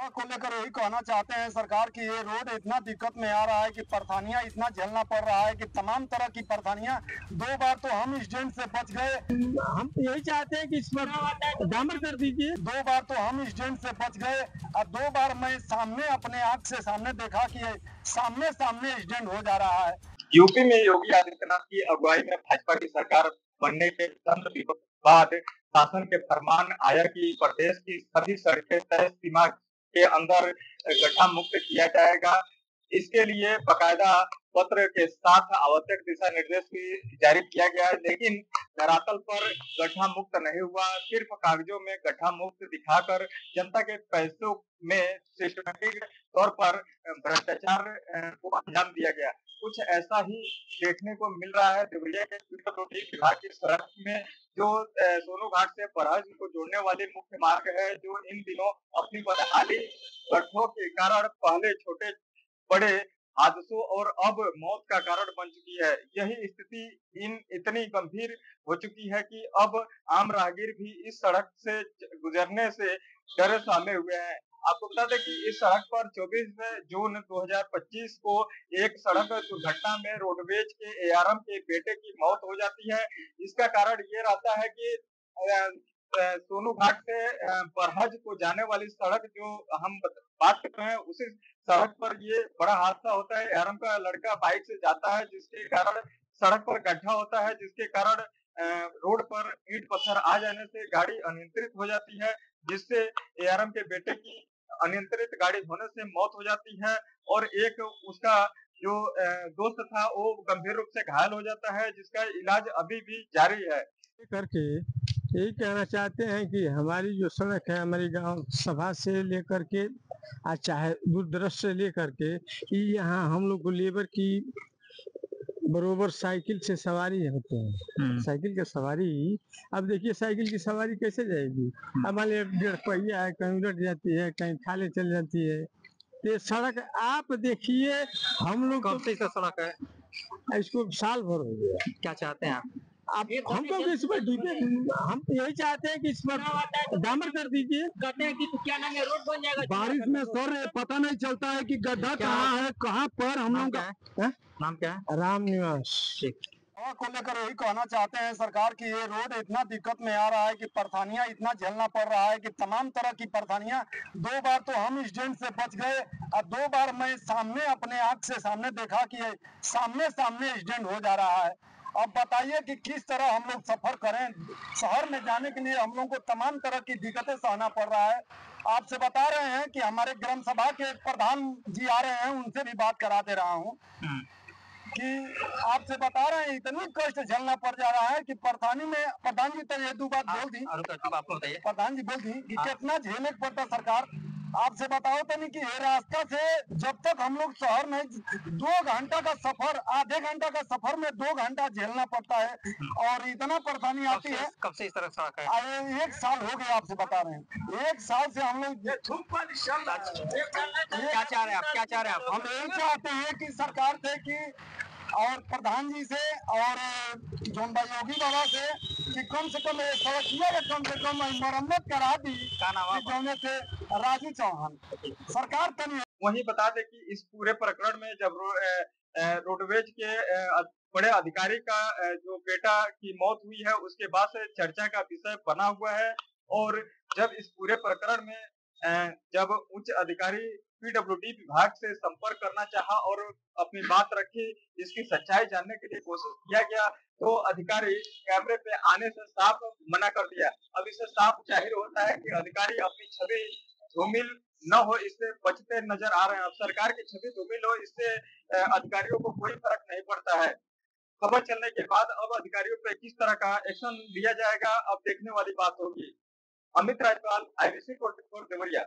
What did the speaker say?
को लेकर यही कहना चाहते हैं सरकार की ये रोड इतना दिक्कत में आ रहा है कि परेशानियां इतना झेलना पड़ रहा है कि तमाम तरह की परेशानियां। 2 बार तो हम एक्सीडेंट से बच गए। हम तो यही चाहते हैं कि इस पर डामर कर दीजिए। 2 बार तो हम एक्सीडेंट से बच गए और 2 बार मैं सामने अपने आंख से सामने देखा कि सामने सामने एक्सीडेंट हो जा रहा है। यूपी में योगी आदित्यनाथ की अगुवाई में भाजपा की सरकार बनने के चंद दिनों बाद शासन के फरमान आया कि प्रदेश की सभी सड़कें तय सीमा के अंदर गड्ढा मुक्त किया जाएगा। इसके लिए बकायदा पत्र के साथ आवश्यक दिशा निर्देश भी जारी किया गया है, लेकिन धरातल पर गड्ढा मुक्त नहीं हुआ। सिर्फ कागजों में गड्ढा मुक्त दिखाकर जनता के पैसों में सिस्टमेटिक तौर पर भ्रष्टाचार को अंजाम दिया गया। कुछ ऐसा ही देखने को मिल रहा है देवरिया के पीडब्ल्यूडी विभाग की सड़क में, जो सोनू घाट से बरहज को जोड़ने वाली मुख्य मार्ग है, जो इन दिनों अपनी बदहाली गड्ढों के कारण पहले छोटे बड़े हादसों और अब मौत का कारण बन चुकी है। यही स्थिति इतनी गंभीर हो चुकी है कि अब आम राहगीर भी इस सड़क से गुजरने से डरे सहमे हुए हैं। आपको बता दें कि इस सड़क पर 24 जून 2025 को एक सड़क दुर्घटना में रोडवेज के एआरएम के बेटे की मौत हो जाती है। इसका कारण ये रहता है कि सोनू घाट से बरहज को जाने वाली सड़क जो हम बात कर रहे हैं, उसी सड़क पर ये बड़ा हादसा होता है। एआरएम का लड़का बाइक से जाता है, जिसके कारण सड़क पर गड्ढा होता है, जिसके कारण रोड पर ईंट पत्थर आ जाने से गाड़ी अनियंत्रित हो जाती है, जिससे एआरएम के बेटे की अनियंत्रित गाड़ी होने से मौत हो जाती है और एक उसका जो दोस्त था वो गंभीर रूप से घायल हो जाता है, जिसका इलाज अभी भी जारी है। करके यही कहना चाहते हैं कि हमारी जो सड़क है, हमारी गांव सभा से लेकर के चाहे दूरदर्श से लेकर के यहाँ हम लोग को लेबर की बरोबर साइकिल से सवारी होते हैं। साइकिल की सवारी, अब देखिए साइकिल की सवारी कैसे जाएगी। अब मान लिया 1.5 पहिया है, कहीं उलट जाती है, कहीं खाले चल जाती है। ये सड़क आप देखिए, हम लोग कब से ऐसा सड़क है? इसको साल भर हो गया। क्या चाहते हैं आप? हम तो इस पर हम तो यही चाहते हैं कि इस पर डामर कर दीजिए। कहते हैं कि तो क्या नाम है, रोड बन जाएगा। बारिश में सर पता नहीं चलता है कि गड्ढा कहाँ है, कहाँ पर हम लोग का नाम क्या है? राम निवास। को लेकर यही कहना चाहते हैं सरकार की ये रोड इतना दिक्कत में आ रहा है कि परेशानियां इतना झेलना पड़ रहा है कि तमाम तरह की परेशानियां। 2 बार तो हम एक्सीडेंट से बच गए और 2 बार मैं सामने अपने आंख से सामने देखा कि सामने सामने एक्सीडेंट हो जा रहा है। अब बताइए कि किस तरह हम लोग सफर करें। शहर में जाने के लिए हम लोग को तमाम तरह की दिक्कतें सहना पड़ रहा है। आपसे बता रहे हैं कि हमारे ग्राम सभा के प्रधान जी आ रहे हैं, उनसे भी बात करा दे रहा हूँ कि आपसे बता रहे हैं इतनी कष्ट झेलना पड़ जा रहा है कि परेशानी में। प्रधान जी तो ये 2 बात बोल दी, प्रधान जी बोल दी कि कितना झेलने पड़ता सरकार। आपसे बताओ तो नहीं कि ये रास्ता से जब तक हम लोग शहर में 2 घंटा का सफर, आधे घंटा का सफर में 2 घंटा झेलना पड़ता है और इतना परेशानी आती है। कब से इस तरह सड़क है? 1 साल हो गया, आपसे बता रहे हैं 1 साल से हम लोग। क्या चाह रहे हैं आप? क्या चाह रहे हैं आप? हम यही चाहते हैं कि सरकार से कि और प्रधान जी से और जोन योगी बाबा से कि कम से कम सड़किया के कम से कम मरम्मत करा दी। क्या नाम है? जोने से राजू चौहान सरकार तनी। वहीं बता दें कि इस पूरे प्रकरण में जब रोडवेज के बड़े अधिकारी का जो बेटा की मौत हुई है, उसके बाद से चर्चा का विषय बना हुआ है और जब इस पूरे प्रकरण में जब उच्च अधिकारी पीडब्ल्यूडी विभाग से संपर्क करना चाहा और अपनी बात रखी, इसकी सच्चाई जानने के लिए कोशिश किया गया, तो अधिकारी कैमरे पे आने से साफ मना कर दिया। अब इससे साफ जाहिर होता है कि अधिकारी अपनी छवि धूमिल न हो इससे बचते नजर आ रहे हैं। अब सरकार की छवि धूमिल हो इससे अधिकारियों को कोई फर्क नहीं पड़ता है। खबर चलने के बाद अब अधिकारियों पे किस तरह का एक्शन लिया जाएगा, अब देखने वाली बात होगी। अमित राजपाल, IBC 24 देवरिया।